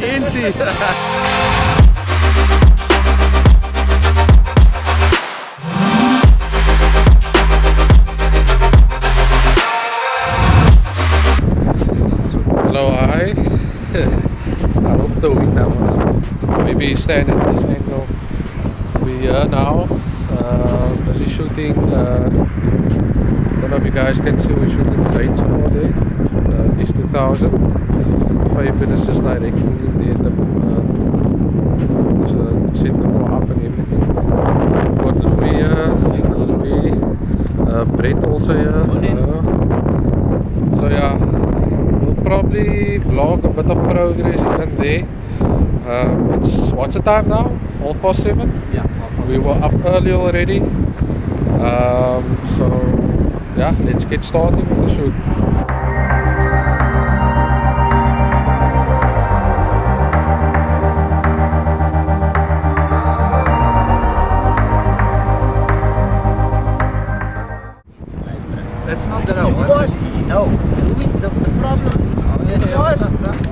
Inchi. Hello, hi. I hope the wind now. Maybe stand at this angle. We are now busy shooting. Don't know if you guys can see, we're shooting Zains all day. S2000. Fabian is just directing in there. Set the car up and everything. Got Louis here. Brett also here. So yeah, we'll probably vlog a bit of progress here and there. What's the time now? 7:30? Yeah. We were up early already. So yeah, let's get started with the shoot. That's not that I want. No. The problem is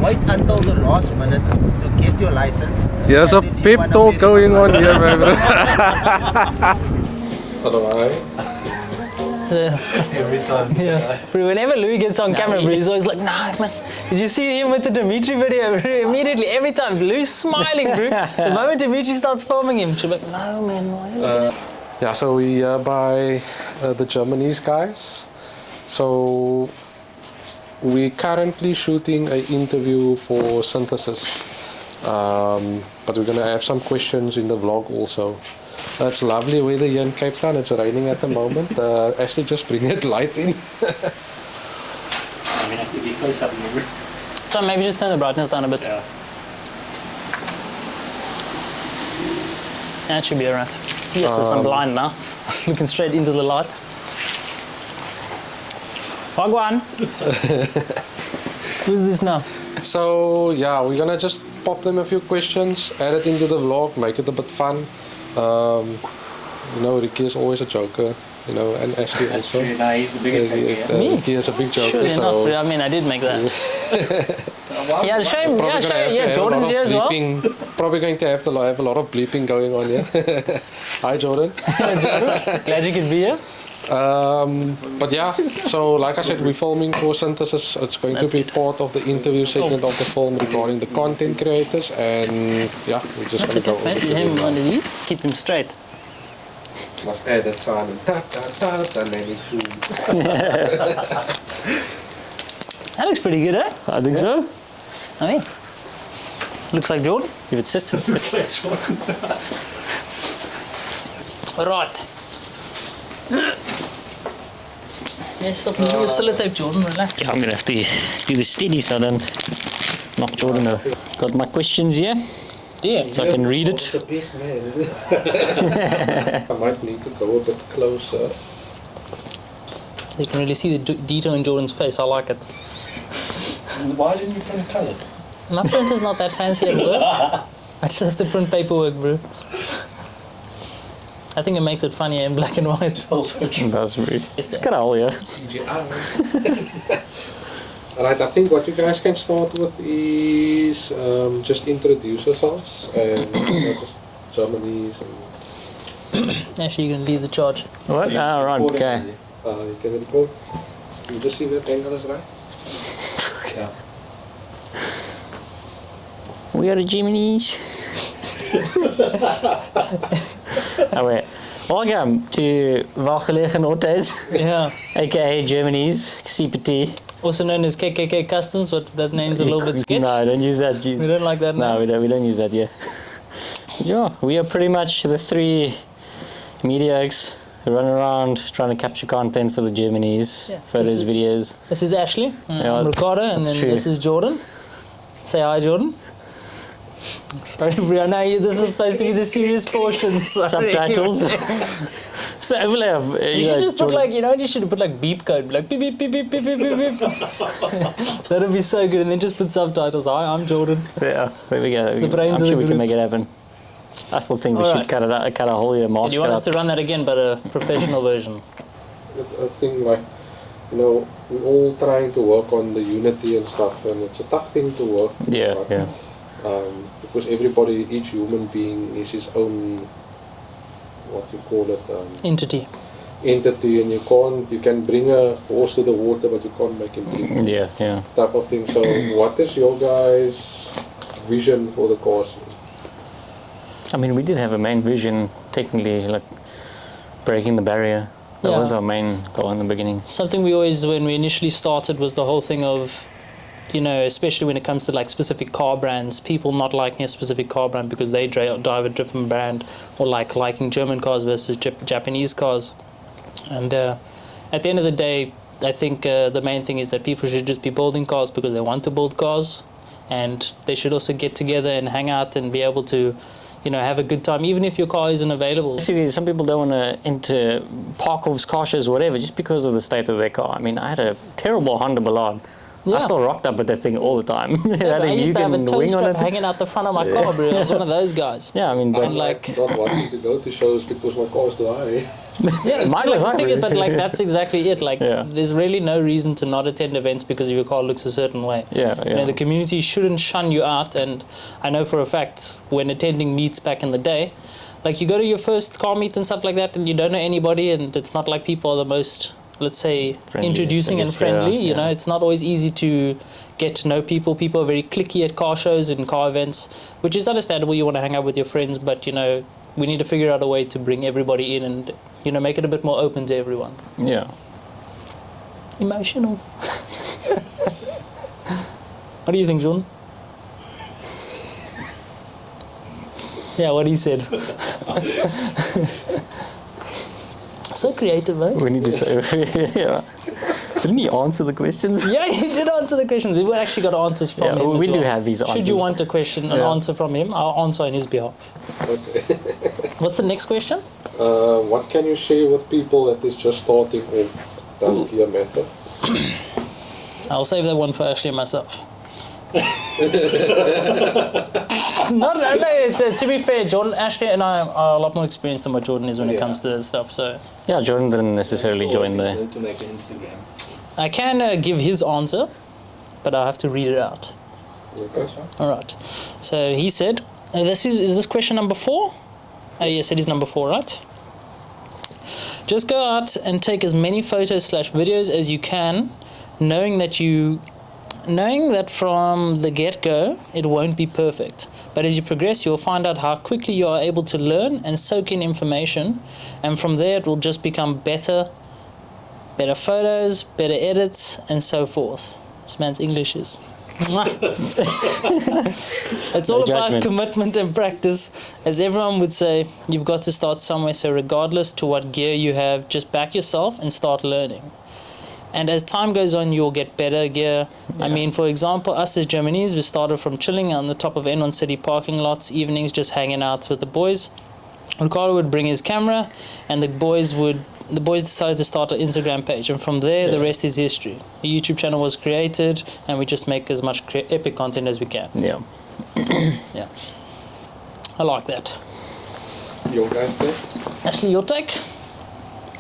wait until the last minute to get your license. There's a pep talk going on here, my brother. Hello, hi. Every time. Yeah. Bro, whenever Louis gets on camera, bro, he's always like, nah, man. Did you see him with the Dimitri video? Bro? Immediately, every time, Louis smiling, bro. The moment Dimitri starts filming him, she's like, no, man, why are you looking at Yeah, so we are by the Germany's guys. So we're currently shooting an interview for Synthesis. But we're gonna have some questions in the vlog also. It's lovely weather here in Cape Town. It's raining at the moment. Ashley, just bring that light in. I mean, I have to be close up, remember? So maybe just turn the brightness down a bit. Yeah. That should be alright. Yes, I'm blind now. I was looking straight into the light. Wagwan! Who's this now? So yeah, we're gonna just pop them a few questions, add it into the vlog, make it a bit fun. You know, Ricky is always a joker, you know, and Ashley That's also. true. No, he's the biggest joker, yeah. Me? Ricky is a big joker, Surely so not. I mean, I did make that. Yeah, show him. Yeah, show him. Yeah, Jordan's here as well. Probably going to have a lot of bleeping going on here. Hi, Jordan. Jordan, glad you could be here. But yeah, so like I said, we're filming for Synthesis. It's going to be part of the interview segment of the film regarding the content creators, and yeah, we're just going to go over Maybe to him them one now. of these. Keep him straight. Must add that sound and dynamic zoom. That looks pretty good, eh? I think so. I mean, looks like Jordan. If it sits, it fits. Right. Yeah, stop using your sellotape, Jordan. Relax. Yeah, I'm gonna have to do the steady so I don't knock Jordan over. Got my questions here, Yeah. so I can read it. The best man. I might need to go a bit closer. You can really see the detail in Jordan's face. I like it. Why didn't you print colour? My printer's not that fancy at work. I just have to print paperwork, bro. I think it makes it funnier in black and white. Also true. That's weird. It's It's got a hole here. Alright, I think what you guys can start with is just introduce yourselves and just Germany's and Actually, you're going to lead the charge. What? Ah, right, okay. you can record. You just see that angle is right. Yeah. We are the Gemini's. Oh, wait. Welcome to Wagelegen Hotels, Yeah. aka Germany's CPT. Also known as KKK Customs, but that name's a little bit sketch. No, don't use that. We don't like that No, name. we don't use that, yeah. Yeah, we are pretty much the three mediacs who run around trying to capture content for the Germany's, Yeah, for those videos. This is Ashley, Yeah, I'm Ricardo, and that's then true. this is Jordan. Say hi, Jordan. Sorry, bro. I know this is supposed to be the serious portion. Sorry. Subtitles. So overlay of, You should just put Jordan. like, you know, you should put like beep code, like beep beep beep beep beep beep beep beep. That'd be so good, and then just put subtitles. Hi, I'm Jordan. Yeah, there we go. The brains I'm of sure the we can group. make it happen. I still think they All should right. cut a hole here, mask Do you it want us up. to run that again, but a professional version? I think like, you know, we're all trying to work on the unity and stuff, and it's a tough thing to work. Yeah, but, yeah. Because everybody, each human being is his own, what you call it, Entity. entity, and you can bring a horse to the water, but you can't make him drink. Yeah, yeah. Type of thing. So, what is your guys' vision for the course? I mean, we did have a main vision, technically, like breaking the barrier. That Yeah. was our main goal in the beginning. Something we always, when we initially started, was the whole thing of, you know, especially when it comes to like specific car brands, people not liking a specific car brand because they drive a different brand, or like liking German cars versus Japanese cars. And at the end of the day, I think the main thing is that people should just be building cars because they want to build cars, and they should also get together and hang out and be able to, you know, have a good time, even if your car isn't available. Basically, some people don't want to enter park-offs, car shows, whatever, just because of the state of their car. I mean, I had a terrible Honda Ballade. Yeah. I still rocked up with that thing all the time. It had I used to have a Mugen toe wing on strap it. hanging out the front of my car, bro. I was one of those guys. Yeah, I mean, but And like, not wanting to go to shows because my car's too high. yeah, Mine still, was like, hybrid. but like that's exactly it. Like, Yeah. there's really no reason to not attend events because your car looks a certain way. yeah, You know, yeah. the community shouldn't shun you out. And I know for a fact, when attending meets back in the day, like you go to your first car meet and stuff like that, and you don't know anybody, and it's not like people are the most, let's say, Friendly, introducing I and guess, friendly. yeah, You know, yeah. it's not always easy to get to know people. People are very cliquey at car shows and car events, which is understandable. You want to hang out with your friends, but you know, we need to figure out a way to bring everybody in and, you know, make it a bit more open to everyone. Yeah. Emotional. What do you think, John? Yeah, what he said. So creative, eh? We need to say, yeah. Didn't he answer the questions? Yeah, he did answer the questions. We actually got answers from Yeah, him. we as do well. have these Should answers. you want a question, an Yeah. answer from him, I'll answer on his behalf. Okay. What's the next question? What can you share with people that is just starting off? Does gear matter? I'll save that one for Ashley and myself. No, to be fair, Jordan, Ashley and I are a lot more experienced than what Jordan is when it comes to this stuff. So Yeah, Jordan didn't necessarily join the... To make an Instagram. I can give his answer, but I have to read it out. Okay. All right. So he said, is this question number 4? Yes, it is number 4, right? Just go out and take as many photos / videos as you can, knowing that from the get-go, it won't be perfect. But as you progress, you'll find out how quickly you are able to learn and soak in information. And from there, it will just become better photos, better edits, and so forth. This man's English is... Mwah. It's all No about judgment. commitment and practice. As everyone would say, you've got to start somewhere. So regardless to what gear you have, just back yourself and start learning. And as time goes on, you'll get better gear. I mean, for example, us as Germanese, we started from chilling on the top of N1 City parking lots, evenings just hanging out with the boys. Ricardo would bring his camera, and the boys decided to start an Instagram page. And from there, the rest is history. A YouTube channel was created, and we just make as much epic content as we can. Yeah. Yeah. I like that. Your guys there? Ashley, your take?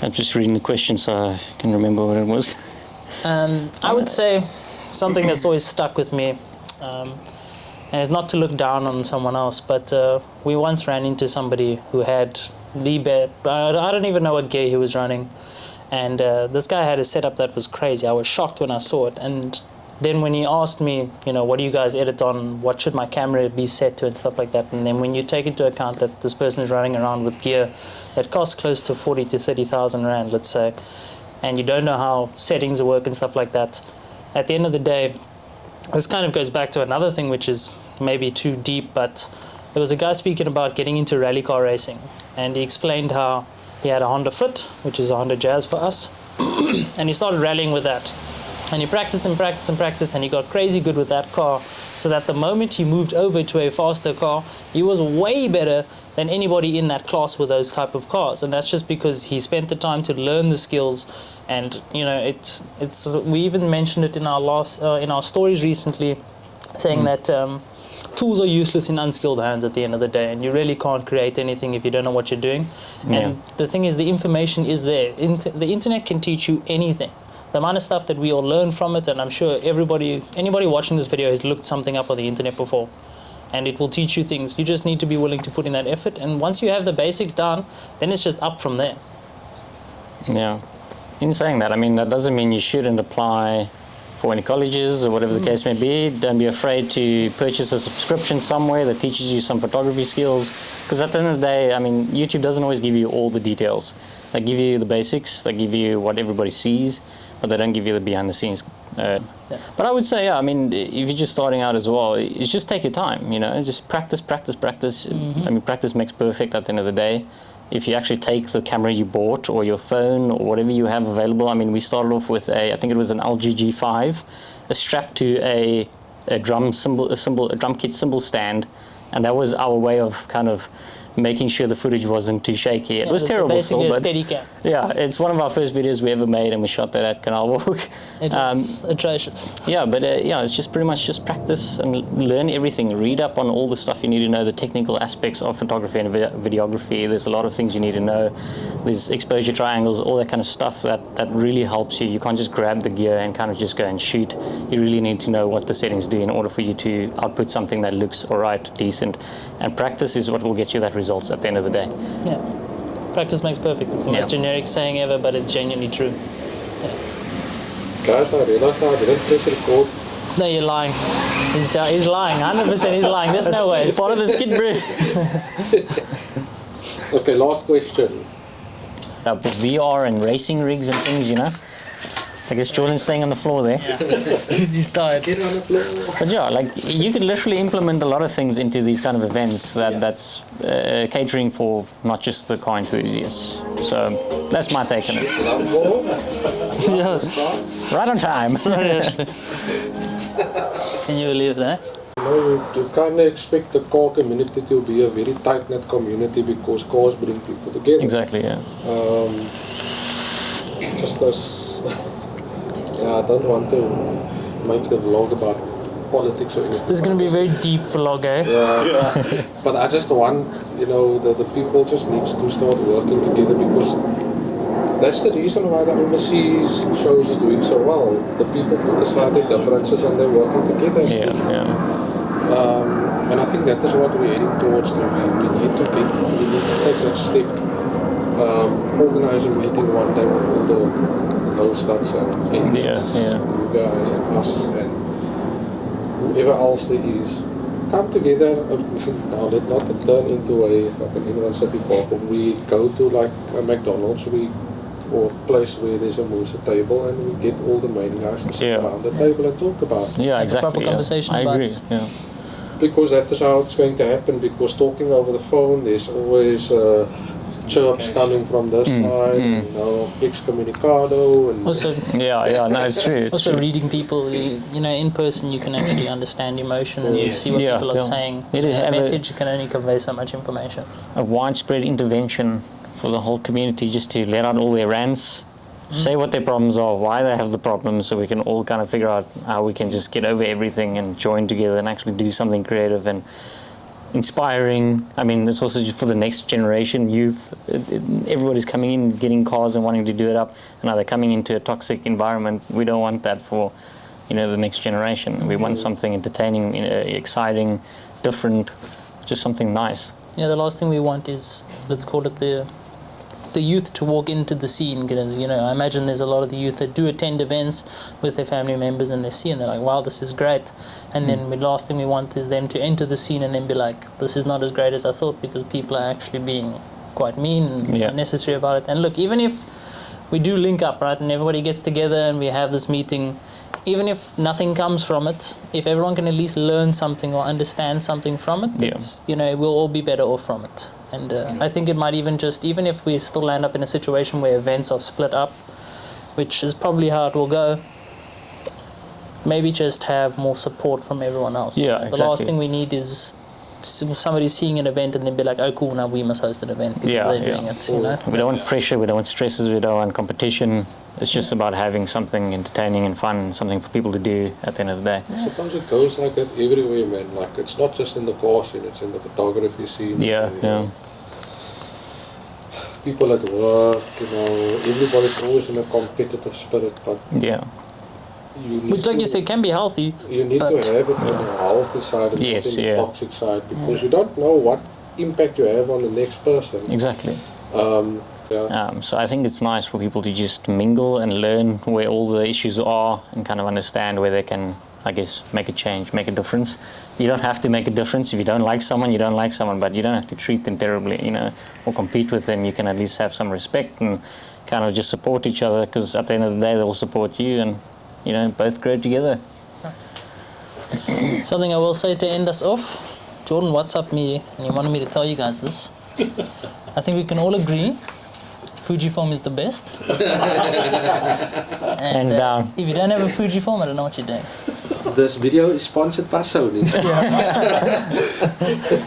I'm just reading the question so I can remember what it was. I would say something that's always stuck with me, and it's not to look down on someone else, but we once ran into somebody who had the best, I don't even know what gear he was running, and this guy had a setup that was crazy. I was shocked when I saw it, and then when he asked me, you know, what do you guys edit on, what should my camera be set to and stuff like that, and then when you take into account that this person is running around with gear that costs close to 40 to 30,000 Rand, let's say, and you don't know how settings work and stuff like that, at the end of the day, this kind of goes back to another thing which is maybe too deep, but there was a guy speaking about getting into rally car racing, and he explained how he had a Honda Fit, which is a Honda Jazz for us, and he started rallying with that. And he practiced and practiced and practiced, and he got crazy good with that car, so that the moment he moved over to a faster car, he was way better than anybody in that class with those type of cars. And that's just because he spent the time to learn the skills. And you know, it's we even mentioned it in our stories recently, saying that tools are useless in unskilled hands at the end of the day, and you really can't create anything if you don't know what you're doing. And the thing is, the information is there. The internet can teach you anything. The amount of stuff that we all learn from it, and I'm sure anybody watching this video has looked something up on the internet before, and it will teach you things. You just need to be willing to put in that effort, and once you have the basics down, then it's just up from there. Yeah. In saying that, I mean, that doesn't mean you shouldn't apply for any colleges or whatever the case may be. Don't be afraid to purchase a subscription somewhere that teaches you some photography skills, because at the end of the day, I mean, YouTube doesn't always give you all the details. They give you the basics, they give you what everybody sees, but they don't give you the behind the scenes. But I would say, yeah, I mean, if you're just starting out as well, it's just take your time, you know, just practice. I mean, practice makes perfect at the end of the day. If you actually take the camera you bought or your phone or whatever you have available, I mean, we started off with I think it was an LG G5, strapped to a drum kit cymbal stand, and that was our way of kind of making sure the footage wasn't too shaky. It was terrible still, but steady cam. yeah, it's one of our first videos we ever made, and we shot that at Canal Walk. It was atrocious. Yeah, but yeah, it's just pretty much just practice and learn everything. Read up on all the stuff you need to know, the technical aspects of photography and videography. There's a lot of things you need to know. There's exposure triangles, all that kind of stuff that really helps you. You can't just grab the gear and kind of just go and shoot. You really need to know what the settings do in order for you to output something that looks all right, decent. And practice is what will get you that results at the end of the day. Yeah. Practice makes perfect. It's the most generic saying ever, but it's genuinely true. Guys, I realized I didn't press record. No, you're lying. He's lying. 100% he's lying. There's no way. It's part of the skid, bro. Okay, last question. With VR and racing rigs and things, you know. I guess Jordan's staying on the floor there. He's tired. Get on the floor. But yeah, like you could literally implement a lot of things into these kind of events that's catering for not just the car enthusiasts. So that's my take on it. Yeah. Right on time. Sorry, Ashley. Can you believe that? You kind of expect the car community to be a very tight-knit community because cars bring people together. Exactly, yeah. Just as... yeah, I don't want to make the vlog about politics or anything. This is going to be a very deep vlog, eh? Yeah. But I just want, you know, the people just needs to start working together, because that's the reason why the overseas shows is doing so well. The people put aside their differences and they're working together. And I think that is what we're heading towards. We need to take that step. Organize a meeting one day with all the Nostads and you guys and us and whoever else there is. Come together. Now let not turn into an inner city park. We go to like a McDonald's or a place where there's a table, and we get all the main guys to sit around the table and talk about it. Yeah, exactly. Proper conversation I about agree. it. Yeah. Because that is how it's going to happen, because talking over the phone, there's always chirps coming from this side, and excommunicado. And Also, no, it's true. It's also true. reading people, you know, in person you can actually understand emotion and see what people are saying. A message can only convey so much information. A widespread intervention for the whole community, just to let out all their rants, say what their problems are, why they have the problems, so we can all kind of figure out how we can just get over everything and join together and actually do something creative and inspiring. I mean, it's also just for the next generation, youth. Everybody's coming in, getting cars and wanting to do it up, and now they're coming into a toxic environment. We don't want that for, you know, the next generation. We want something entertaining, exciting, different, just something nice. Yeah, the last thing we want is, let's call it the youth to walk into the scene, because, you know, I imagine there's a lot of the youth that do attend events with their family members and they see and they're like, wow, this is great. And then the last thing we want is them to enter the scene and then be like, this is not as great as I thought, because people are actually being quite mean and unnecessary about it. And look, even if we do link up, right, and everybody gets together and we have this meeting, even if nothing comes from it, if everyone can at least learn something or understand something from it, it's, you know, we'll all be better off from it. And I think it might even if we still land up in a situation where events are split up, which is probably how it will go, maybe just have more support from everyone else. Yeah, The exactly. last thing we need is somebody seeing an event and then be like, oh cool, now we must host an event because they're doing it, you know? We don't want pressure, we don't want stresses, we don't want competition. it's just about having something entertaining and fun, something for people to do at the end of the day. I suppose it goes like that everywhere, man. Like, it's not just in the car scene, it's in the photography scene. Yeah, you yeah. know. People at work, you know, everybody's always in a competitive spirit, but Yeah. you need Which, like to, you say, can be healthy. you need to but- have it on the healthy side and Yes, not in the yeah. toxic side, because you don't know what impact you have on the next person. Exactly. Yeah. So I think it's nice for people to just mingle and learn where all the issues are and kind of understand where they can, I guess, make a change, make a difference. You don't have to make a difference. If you don't like someone, you don't like someone, but you don't have to treat them terribly, you know, or compete with them. You can at least have some respect and kind of just support each other, because at the end of the day, they'll support you and, you know, both grow together. Something I will say to end us off, Jordan WhatsApped me and he wanted me to tell you guys this. I think we can all agree Fujifilm is the best. And, Hands down. If you don't have a Fujifilm, I don't know what you're doing. This video is sponsored by Sony.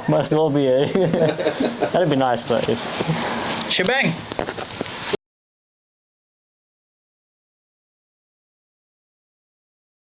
Must well be, eh? That'd be nice though. Yes. Shebang!